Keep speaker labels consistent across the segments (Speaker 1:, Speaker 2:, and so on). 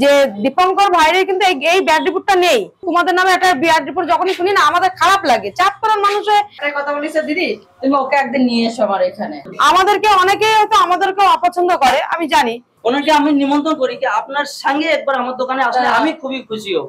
Speaker 1: যে দীপঙ্কর ভাইয়ের কিন্তু এই ব্যাড রিপোর্টটা নেই। তোমাদের নামে একটা ব্যাড রিপোর্ট যখনই শুনি না আমাদের খারাপ লাগে। চাঁদপাড়ার মানুষের
Speaker 2: কথা বলিছে দিদি, তুমি ওকে একদিন নিয়ে এসো আমার এখানে।
Speaker 1: আমাদেরকে অনেকেই হয়তো আমাদেরকে অপছন্দ করে, আমি জানি।
Speaker 3: ওনাকে আমি নিমন্ত্রণ করি কি আপনার সঙ্গে একবার আমার দোকানে আসলে আমি খুবই খুশি হব।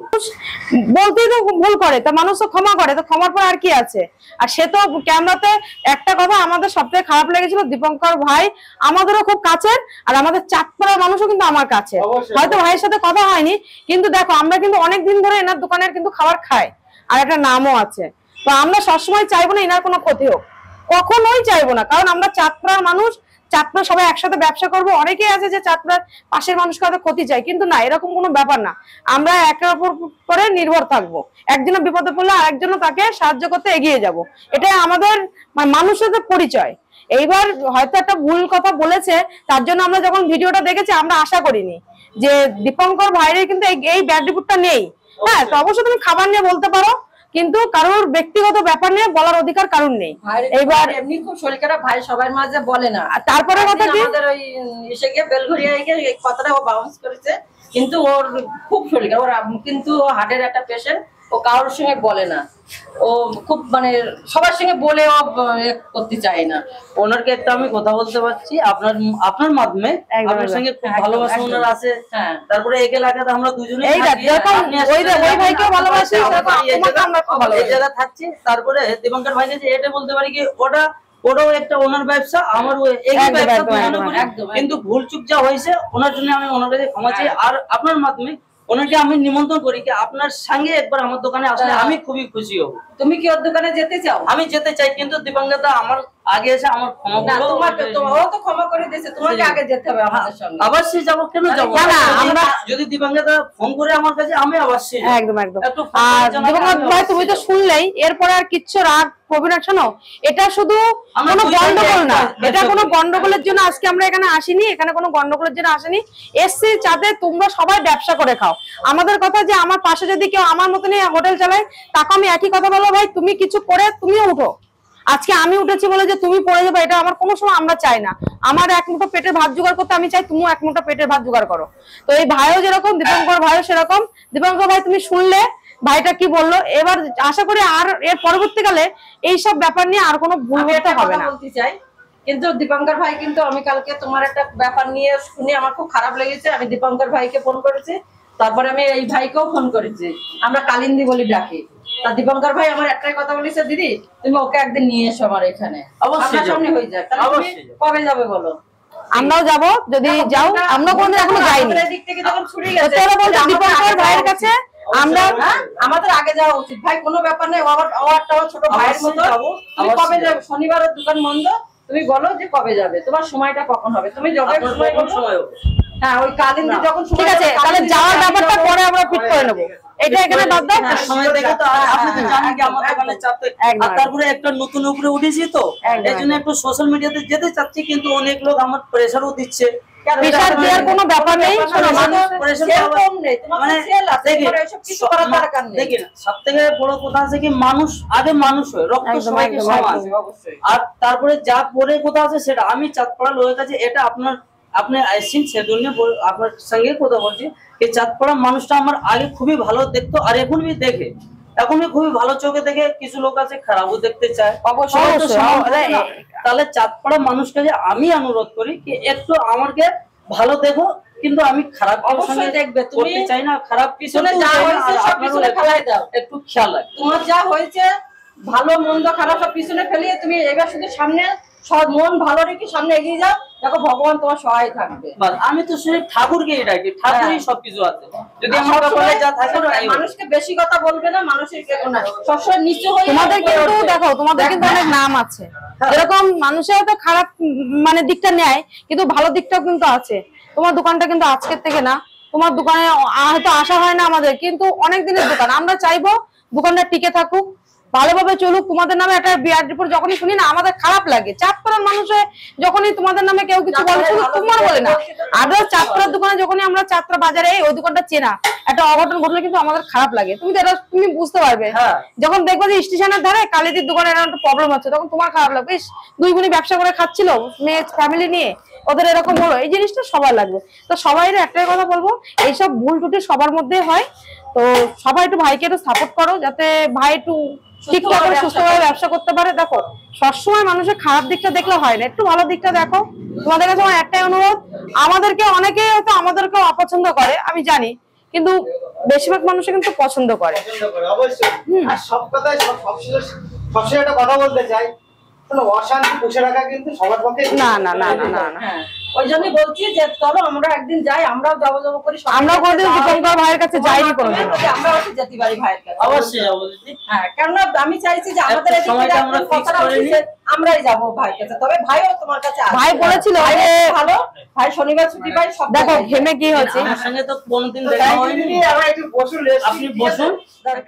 Speaker 1: বলতেই তো ভুল করে, তা মানুষ তো ক্ষমা করে, তো ক্ষমার পর আর কি আছে। আর সে তো ক্যামেরাতে একটা কথা আমাদের সবথেকে খারাপ লেগেছিল, দীপঙ্কর ভাই আমাদেরও খুব কাছের, আর আমাদের চাঁদপাড়ার মানুষও কিন্তু আমার কাছে। হয়তো ভাইয়ের সাথে কথা হয়নি, কিন্তু দেখো আমরা কিন্তু অনেকদিন ধরে এনার দোকানের কিন্তু খাবার খাই, আর একটা নামও আছে। তো আমরা সবসময় চাইবো না এনার কোনো ক্ষতি হোক, কখনোই চাইবো না, কারণ আমরা চাঁদপাড়ার মানুষ। চাঁদপাড়া সবাই একসাথে ব্যবসা করবো, অনেকেই আছে যে চাঁদপাড়ার পাশের মানুষকে হয়তো ক্ষতি চাই, কিন্তু না, এরকম কোনো ব্যাপার না। আমরা একের অপর করে নির্ভর থাকবো, একজনের বিপদে পড়লে আরেকজন তাকে সাহায্য করতে এগিয়ে যাব, এটাই আমাদের মানুষের পরিচয়। এইবার হয়তো একটা ভুল কথা বলেছে, তার জন্য আমরা যখন ভিডিওটা দেখেছি আমরা আশা করিনি যে দীপঙ্কর ভাইয়ের কিন্তু এই ব্যাড রিপোর্টটা নেই। হ্যাঁ, তো অবশ্যই তুমি খাবার নিয়ে বলতে পারো, কিন্তু কারোর ব্যক্তিগত ব্যাপার নিয়ে বলার অধিকার কারণ নেই।
Speaker 2: এইবার এমনি খুব শরীর খারাপ, ভাই সবার মাঝে বলে না।
Speaker 1: তারপরে কথা কি,
Speaker 2: আমাদের ওই এসে গিয়ে বেলঘরিয়া গিয়ে এই কথাটা ও বাউন্স করেছে, কিন্তু ওর খুব শরীর খারাপ, ওর কিন্তু হার্টের একটা পেশেন্ট, ও কারোর সঙ্গে বলে না, ও খুব মানে সবার সঙ্গে বলে ও করতে চায় না।
Speaker 3: ওনারকে একটা আমি কথা বলতে পারছি আপনার মাধ্যমে, আপনার সঙ্গে খুব ভালোবাসা ওনার আছে।
Speaker 2: হ্যাঁ,
Speaker 3: তারপরে এক এলাকাতে আমরা দুজনেই
Speaker 1: এই
Speaker 3: জায়গা থাকছি। তারপরে দীপঙ্কর ভাইকে যে এটা বলতে পারি কি ওটাও একটা ওনার ব্যবসা, আমার একই ব্যবসা, কিন্তু ভুল চুক যা হয়েছে ওনার জন্য আমি ওনার কাছে ক্ষমা চাই। আর আপনার মাধ্যমে ওনাকে আমি নিমন্ত্রণ করি কি আপনার সঙ্গে একবার আমার দোকানে আসলে আমি খুবই খুশি হব।
Speaker 2: তুমি কি ওর দোকানে যেতে চাও?
Speaker 3: আমি যেতে চাই, কিন্তু দীপঙ্কর দা আমার আগে এসে আমার ক্ষমা করো।
Speaker 2: ও তো ক্ষমা করে দিয়েছে, তোমাকে আগে যেতে হবে আমাদের সঙ্গে।
Speaker 3: অবশ্যই যাবো, কেন যাবো না? আমরা যদি দীপঙ্কর দা ফোন করে আমার কাছে, আমি অবশ্যই
Speaker 1: একদম একদম। আর দীপঙ্কর ভাই তুমি তো শুনলেই, এরপরে আর কিচ্ছু রাগ প্রবীণ শোনো, এটা শুধু কোনো গন্ডগোল না, এটা কোনো গন্ডগোলের জন্য আজকে আমরা এখানে আসিনি, এখানে কোনো গন্ডগোলের জন্য আসিনি, এসছি যাতে তোমরা সবাই ব্যবসা করে খাও। আমাদের কথা যে আমার পাশে যদি কেউ আমার মতনই হোটেল চালায়, তাকে আমি একই কথা বলবো, ভাই তুমি কিছু করে তুমিও উঠো। আজকে আমি উঠেছি বলে যে তুমি পড়ে যাবে, এটা আমার কোনো সময় আমরা চাই না। আমার এক মুঠো পেটের ভাত জোগাড় করতে আমি চাই তুমিও এক মুঠো পেটের ভাত জোগাড় করো। তো এই ভাইও যেরকম, দীপঙ্কর ভাইও সেরকম। দীপঙ্কর ভাই তুমি শুনলে ভাইটা কি বললো, এবার আশা করি আর এর পরবর্তীকালে এইসব ব্যাপার নিয়ে আর কোনো ভুল হতে হবে না।
Speaker 2: বলতে চাই, কিন্তু দীপঙ্কর ভাই কিন্তু আমি কালকে তোমার একটা ব্যাপার নিয়ে শুনে আমার খুব খারাপ লেগেছে। আমি দীপঙ্কর ভাইকে ফোন করেছি, তারপরে আমি এই ভাইকেও ফোন করেছি, আমরা কালিন্দি বলি ডাকি। তা দীপঙ্কর ভাই আমার একটাই কথা বলেছে, দিদি তুমি ওকে একদিন নিয়ে এসো আমার এখানে, অবশ্যই সামনে হয়ে যাক। কবে যাবে বলো?
Speaker 1: আমরাও যাব, যদি যাও, আমরা কোনদিন এখনো যাইনি।
Speaker 2: দিক থেকে যখন ছুটি গেছে
Speaker 1: দীপঙ্কর ভাইয়ের কাছে আমরা,
Speaker 2: আমাদের আগে যাওয়া উচিত। ভাই কোনো ব্যাপার নেই, ও একটা ছোট ভাইয়ের মতো। তুমি কবে যাবে? শনিবারের দোকান বন্ধ, তুমি বলো যে কবে যাবে, তোমার সময়টা কখন হবে, তুমি যবে সময় বলো। হ্যাঁ, ওই কালিন্দি যখন
Speaker 1: ঠিক আছে, তাহলে যাওয়ার ব্যাপারটা পরে আমরা ফিট করে নেবো। এটা এখানে বাদ দাও,
Speaker 3: সময় দেখে তো আপনি তো জানেন কি আমার দোকানে চাপতে, আর তারপরে একটা নতুন উপরে উঠেছি, তো এইজন্য একটু সোশ্যাল মিডিয়াতে যেতে চাচ্ছি, কিন্তু অনেক লোক আমার প্রেসারও দিচ্ছে।
Speaker 1: প্রেসার দেওয়ার কোনো ব্যাপার নেই,
Speaker 3: দেখেন সবথেকে বড় কথা আছে কি মানুষ আগে মানুষ হয়, রক্ত সবাইকে সমান। আর তারপরে যা পরে কথা আছে সেটা আমি চাঁদপাড়া লোকের কাছে, এটা আপনি আসছেন সেজন্য আপনার সঙ্গে কথা বলছি। এই চাঁদপাড়া মানুষটা আমার আগে খুবই ভালো দেখতো, আর এখন দেখে, এখন খুবই ভালো চোখে দেখে। কিছু লোক আছে খারাপও দেখতে চায়, তাহলে চাঁদপাড়া মানুষকে যে আমি অনুরোধ করি কি একটু আমাকে ভালো দেখো, কিন্তু আমি খারাপ
Speaker 2: অবশ্যই দেখবে, তুমি
Speaker 3: চাই না, খারাপ
Speaker 2: পিছনে যা হয়েছে সব পিছনে ফেলাই দাও,
Speaker 3: একটু খেয়াল রাখ।
Speaker 2: তোমার যা হয়েছে ভালো মন্দ খারাপ সব পিছনে ফেলিয়ে তুমি এবার শুধু সামনে সব মন ভালো রেখে সামনে এগিয়ে যাও, দেখো ভগবান তোমার সহায় থাকবে।
Speaker 3: আমি তো শুধু ঠাকুরকেই ডাকি, ঠাকুরই সবকিছু আছে। যদি আমার ব্যাপারে যা থাকে,
Speaker 2: মানুষকে বেশি কথা বলবে না, মানুষের সবসময় নিচু হয়ে।
Speaker 1: তোমাদের কিন্তু দেখো, তোমাদের কিন্তু অনেক নাম আছে, যেরকম মানুষের হয়তো খারাপ মানে দিকটা নেয়, কিন্তু ভালো দিকটাও কিন্তু আছে। তোমার দোকানটা কিন্তু আজকের থেকে না, তোমার দোকানে হয়তো আসা হয় না আমাদের, কিন্তু অনেক দিনের দোকান। আমরা চাইবো দোকানটা টিকে থাকুক, ভালোভাবে চলুক। তোমাদের নামে একটা ব্যাড রিপোর্ট যখনই শুনি না আমাদের খারাপ লাগে। চাঁদপাড়ার মানুষের যখনই তোমাদের নামে কেউ কিছু বলে, শুধু তোমার বলে না, আদার চাঁদপাড়ার দোকানে যখনই আমরা চাঁদপাড়া বাজারে ওই দোকানটা চেনা, একটা অঘটন ঘটলে কিন্তু আমাদের খারাপ লাগে, তুমি তো এটা তুমি বুঝতে পারবে।
Speaker 3: হ্যাঁ।
Speaker 1: যখন দেখবে যে স্টেশনের ধারে কালিদির দোকানে একটা প্রবলেম হচ্ছে, তখন তোমার খারাপ লাগবে, ইস, দুই বোনই ব্যবসা করে খাচ্ছিল মেয়ে ফ্যামিলি নিয়ে, ওদের এরকম হলো, এই জিনিসটা সবার লাগবে। তো সবাই একটাই কথা বলবো, এইসব ভুল ত্রুটি সবার মধ্যে হয়, তো সবাই একটু ভাইকে একটু সাপোর্ট করো, যাতে ভাই একটু ঠিকঠাক করে সুস্থভাবে ব্যবসা করতে পারে। দেখো সবসময় মানুষের খারাপ দিকটা দেখলে হয় না, একটু ভালো দিকটা দেখো। তোমাদের কাছে আমার একটাই অনুরোধ, আমাদেরকে অনেকে হয়তো আমাদেরকেও অপছন্দ করে আমি জানি, কিন্তু বেশিরভাগ মানুষে কিন্তু পছন্দ করে।
Speaker 4: অবশ্যই। আর সব কথাই সবসময় একটা কথা বলতে চাই, কোনো অশান্তি পুষে রাখা কিন্তু সবার পক্ষে
Speaker 1: না না না না না না।
Speaker 2: হ্যাঁ, ওই জন্যই বলছি যে চলো আমরা একদিন যাই, আমরাও যাবো যাবো করি,
Speaker 1: আমরাও কোনোদিন দীপঙ্কর ভাইয়ের কাছে যাইনি কোনোদিন।
Speaker 2: আমরাও যেতে পারি ভাইয়ের কাছে।
Speaker 3: অবশ্যই যাবো দিদি।
Speaker 2: হ্যাঁ, কেননা আমি চাইছি যে আমাদের
Speaker 3: একটা সময়টা আমরা fix করে নিই।
Speaker 2: আমরাই যাবো ভাইয়ের কাছে, তবে ভাইও তোমার কাছে আসবে।
Speaker 1: ভাই বলেছিল
Speaker 2: ভাই
Speaker 1: যে
Speaker 2: ভালো, ভাই শনিবার ছুটি পাই, সব
Speaker 1: দেখো
Speaker 2: জায়গায়
Speaker 1: ঘেমে কি হচ্ছে।
Speaker 3: আমার সঙ্গে তো কোনোদিন দেখা হয়নি,
Speaker 4: আমরা একটু বসুন, rest
Speaker 3: আপনি বসুন।
Speaker 2: যাই।